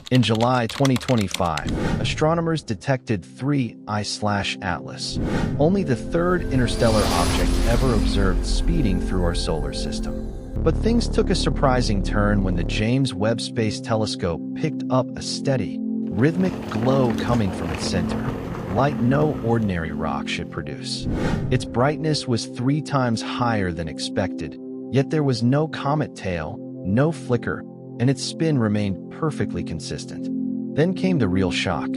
In July 2025, astronomers detected 3I/Atlas, only the third interstellar object ever observed speeding through our solar system. But things took a surprising turn when the James Webb Space Telescope picked up a steady, rhythmic glow coming from its center, light no ordinary rock should produce. Its brightness was 3 times higher than expected, yet there was no comet tail, no flicker, and its spin remained perfectly consistent. Then came the real shock.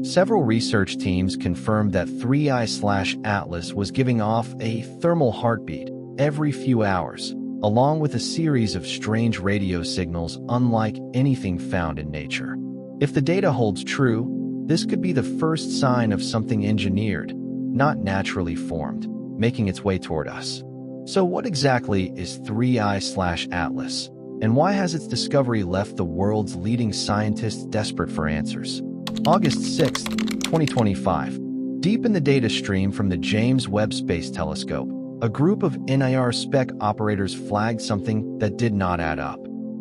Several research teams confirmed that 3I/Atlas was giving off a thermal heartbeat every few hours, along with a series of strange radio signals unlike anything found in nature. If the data holds true, this could be the first sign of something engineered, not naturally formed, making its way toward us. So what exactly is 3I/Atlas? And why has its discovery left the world's leading scientists desperate for answers? August 6, 2025. Deep in the data stream from the James Webb Space Telescope, a group of NIR spec operators flagged something that did not add up.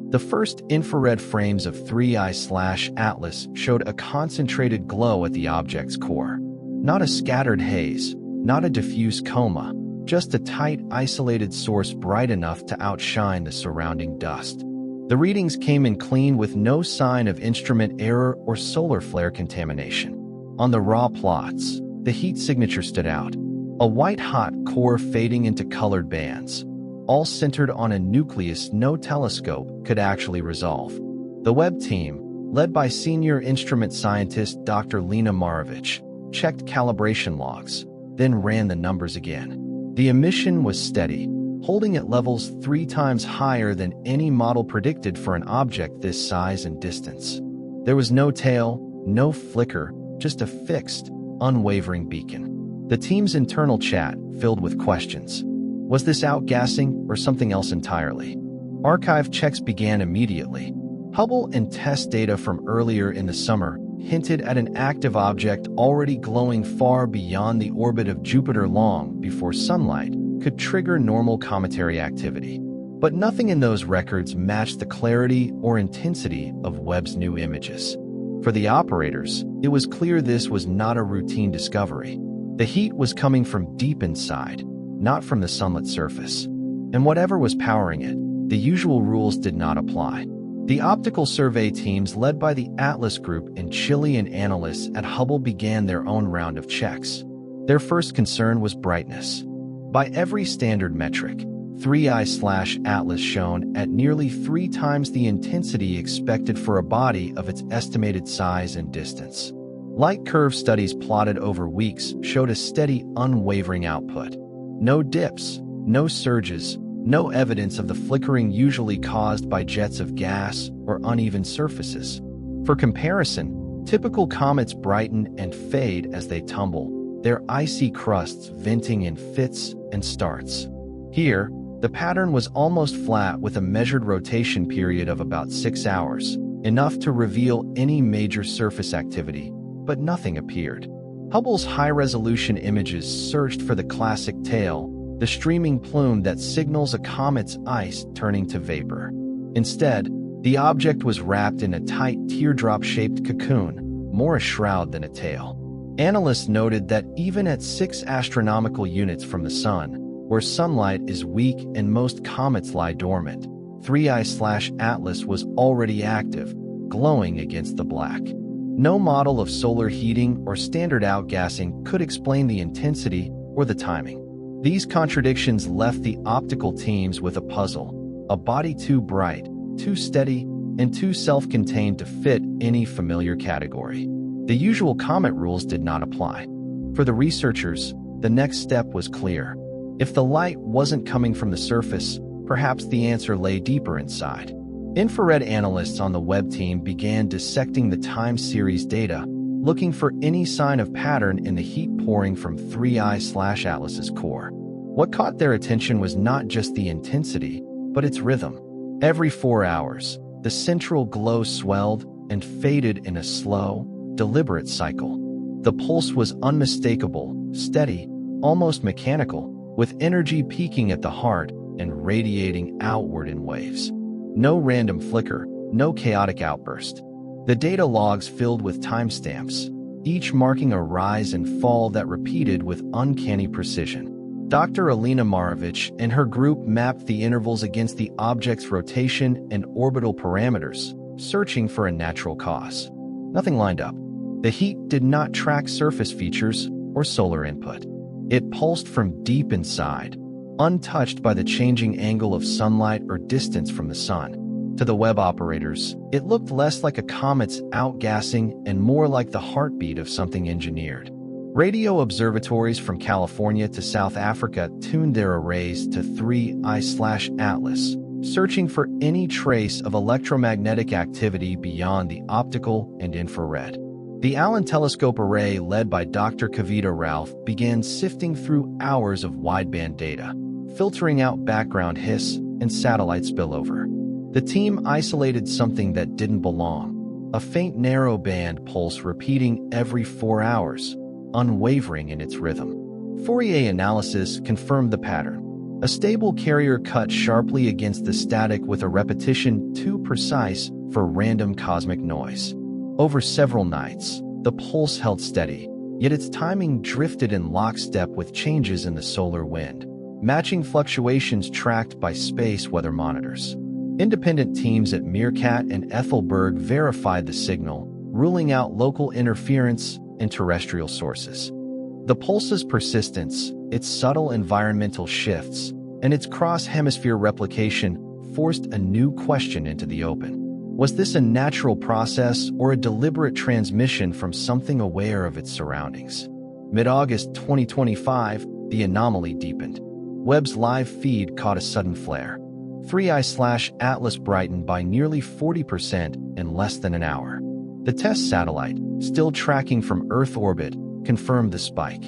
The first infrared frames of 3I/Atlas showed a concentrated glow at the object's core. Not a scattered haze, not a diffuse coma, just a tight, isolated source bright enough to outshine the surrounding dust. The readings came in clean with no sign of instrument error or solar flare contamination. On the raw plots, the heat signature stood out, a white-hot core fading into colored bands, all centered on a nucleus no telescope could actually resolve. The Webb team, led by senior instrument scientist Dr. Lena Marovich, checked calibration logs, then ran the numbers again. The emission was steady, holding at levels 3 times higher than any model predicted for an object this size and distance. There was no tail, no flicker, just a fixed, unwavering beacon. The team's internal chat filled with questions. Was this outgassing or something else entirely? Archive checks began immediately. Hubble and test data from earlier in the summer hinted at an active object already glowing far beyond the orbit of Jupiter long before sunlight could trigger normal cometary activity. But nothing in those records matched the clarity or intensity of Webb's new images. For the operators, it was clear this was not a routine discovery. The heat was coming from deep inside, not from the sunlit surface. And whatever was powering it, the usual rules did not apply. The optical survey teams led by the Atlas Group and Chilean analysts at Hubble began their own round of checks. Their first concern was brightness. By every standard metric, 3I/Atlas shone at nearly 3 times the intensity expected for a body of its estimated size and distance. Light curve studies plotted over weeks showed a steady, unwavering output. No dips, no surges, no evidence of the flickering usually caused by jets of gas or uneven surfaces. For comparison, typical comets brighten and fade as they tumble, their icy crusts venting in fits and starts. Here, the pattern was almost flat with a measured rotation period of about 6 hours, enough to reveal any major surface activity, but nothing appeared. Hubble's high-resolution images searched for the classic tail, the streaming plume that signals a comet's ice turning to vapor. Instead, the object was wrapped in a tight teardrop-shaped cocoon, more a shroud than a tail. Analysts noted that even at 6 astronomical units from the Sun, where sunlight is weak and most comets lie dormant, 3I/Atlas was already active, glowing against the black. No model of solar heating or standard outgassing could explain the intensity or the timing. These contradictions left the optical teams with a puzzle, a body too bright, too steady, and too self-contained to fit any familiar category. The usual comet rules did not apply. For the researchers, the next step was clear. If the light wasn't coming from the surface, perhaps the answer lay deeper inside. Infrared analysts on the Webb team began dissecting the time series data, looking for any sign of pattern in the heat pouring from 3I/Atlas's core. What caught their attention was not just the intensity, but its rhythm. Every 4 hours, the central glow swelled and faded in a slow, deliberate cycle. The pulse was unmistakable, steady, almost mechanical, with energy peaking at the heart and radiating outward in waves. No random flicker, no chaotic outburst. The data logs filled with timestamps, each marking a rise and fall that repeated with uncanny precision. Dr. Alina Marovich and her group mapped the intervals against the object's rotation and orbital parameters, searching for a natural cause. Nothing lined up. The heat did not track surface features or solar input. It pulsed from deep inside, untouched by the changing angle of sunlight or distance from the sun. To the Webb operators, it looked less like a comet's outgassing and more like the heartbeat of something engineered. Radio observatories from California to South Africa tuned their arrays to 3I/Atlas, searching for any trace of electromagnetic activity beyond the optical and infrared. The Allen Telescope Array, led by Dr. Kavita Ralph, began sifting through hours of wideband data, filtering out background hiss and satellite spillover. The team isolated something that didn't belong, a faint narrow band pulse repeating every 4 hours, unwavering in its rhythm. Fourier analysis confirmed the pattern. A stable carrier cut sharply against the static with a repetition too precise for random cosmic noise. Over several nights, the pulse held steady, yet its timing drifted in lockstep with changes in the solar wind, matching fluctuations tracked by space weather monitors. Independent teams at Meerkat and Ethelberg verified the signal, ruling out local interference and terrestrial sources. The pulse's persistence, its subtle environmental shifts, and its cross-hemisphere replication forced a new question into the open. Was this a natural process or a deliberate transmission from something aware of its surroundings? Mid-August 2025, the anomaly deepened. Webb's live feed caught a sudden flare. 3I/Atlas brightened by nearly 40% in less than an hour. The test satellite, still tracking from Earth orbit, confirmed the spike.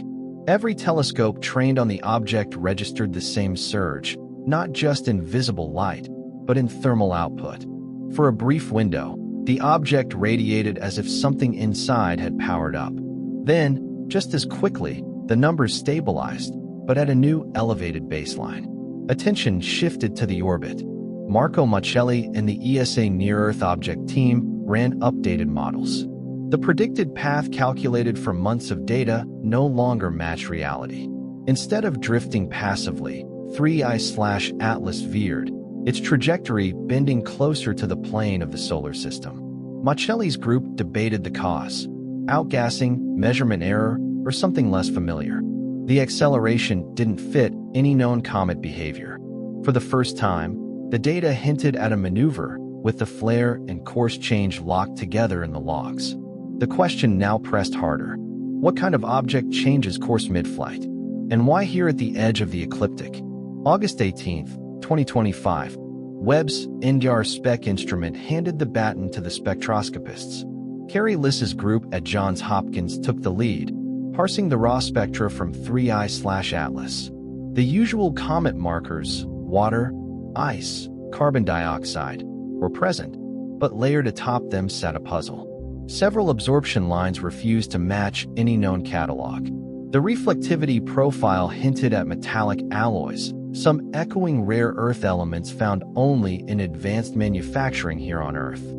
Every telescope trained on the object registered the same surge, not just in visible light, but in thermal output. For a brief window, the object radiated as if something inside had powered up. Then, just as quickly, the numbers stabilized, but at a new elevated baseline. Attention shifted to the orbit. Marco Macelli and the ESA Near-Earth Object team ran updated models. The predicted path calculated from months of data no longer matched reality. Instead of drifting passively, 3I/Atlas veered, its trajectory bending closer to the plane of the solar system. Macelli's group debated the cause: outgassing, measurement error, or something less familiar. The acceleration didn't fit any known comet behavior. For the first time, the data hinted at a maneuver, with the flare and course change locked together in the logs. The question now pressed harder. What kind of object changes course mid-flight? And why here at the edge of the ecliptic? August 18, 2025, Webb's NDR SPEC instrument handed the baton to the spectroscopists. Carrie Liss's group at Johns Hopkins took the lead, parsing the raw spectra from 3I/Atlas. The usual comet markers, water, ice, carbon dioxide, were present, but layered atop them sat a puzzle. Several absorption lines refused to match any known catalog. The reflectivity profile hinted at metallic alloys, some echoing rare Earth elements found only in advanced manufacturing here on Earth.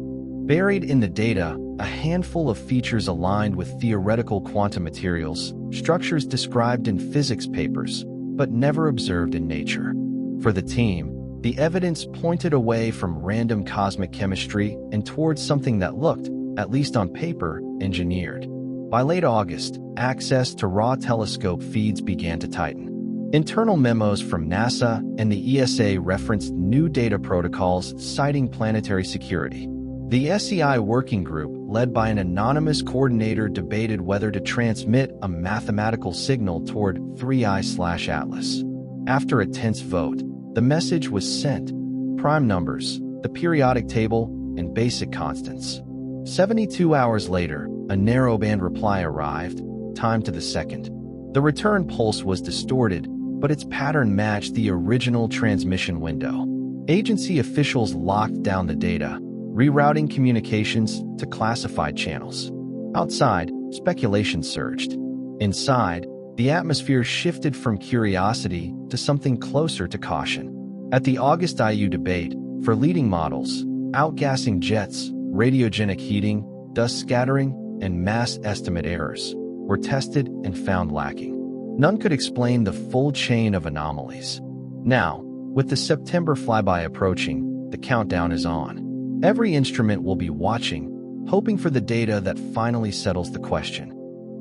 Buried in the data, a handful of features aligned with theoretical quantum materials, structures described in physics papers, but never observed in nature. For the team, the evidence pointed away from random cosmic chemistry and towards something that looked, at least on paper, engineered. By late August, access to raw telescope feeds began to tighten. Internal memos from NASA and the ESA referenced new data protocols citing planetary security. The SETI working group, led by an anonymous coordinator, debated whether to transmit a mathematical signal toward 3I/Atlas. After a tense vote, the message was sent: prime numbers, the periodic table, and basic constants. 72 hours later, a narrowband reply arrived, timed to the second. The return pulse was distorted, but its pattern matched the original transmission window. Agency officials locked down the data, rerouting communications to classified channels. Outside, speculation surged. Inside, the atmosphere shifted from curiosity to something closer to caution. At the August IU debate, for leading models, outgassing jets, radiogenic heating, dust scattering, and mass estimate errors were tested and found lacking. None could explain the full chain of anomalies. Now, with the September flyby approaching, the countdown is on. Every instrument will be watching, hoping for the data that finally settles the question.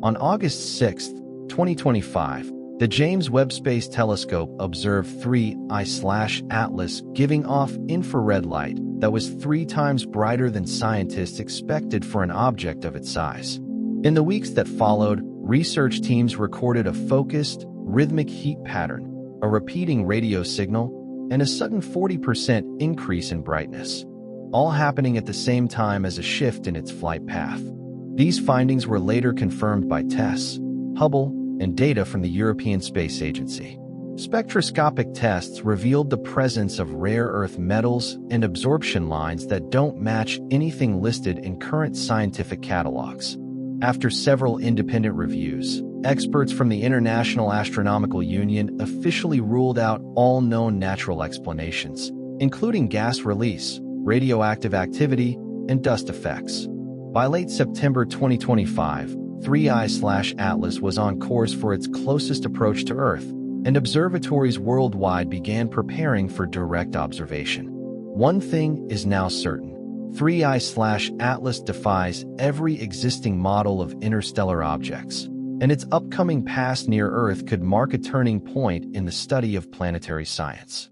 On August 6, 2025, the James Webb Space Telescope observed 3I/Atlas giving off infrared light that was 3 times brighter than scientists expected for an object of its size. In the weeks that followed, research teams recorded a focused, rhythmic heat pattern, a repeating radio signal, and a sudden 40% increase in brightness, all happening at the same time as a shift in its flight path. These findings were later confirmed by TESS, Hubble, and data from the European Space Agency. Spectroscopic tests revealed the presence of rare earth metals and absorption lines that don't match anything listed in current scientific catalogs. After several independent reviews, experts from the International Astronomical Union officially ruled out all known natural explanations, including gas release, radioactive activity, and dust effects. By late September 2025, 3I/Atlas was on course for its closest approach to Earth, and observatories worldwide began preparing for direct observation. One thing is now certain: 3I/Atlas defies every existing model of interstellar objects, and its upcoming pass near Earth could mark a turning point in the study of planetary science.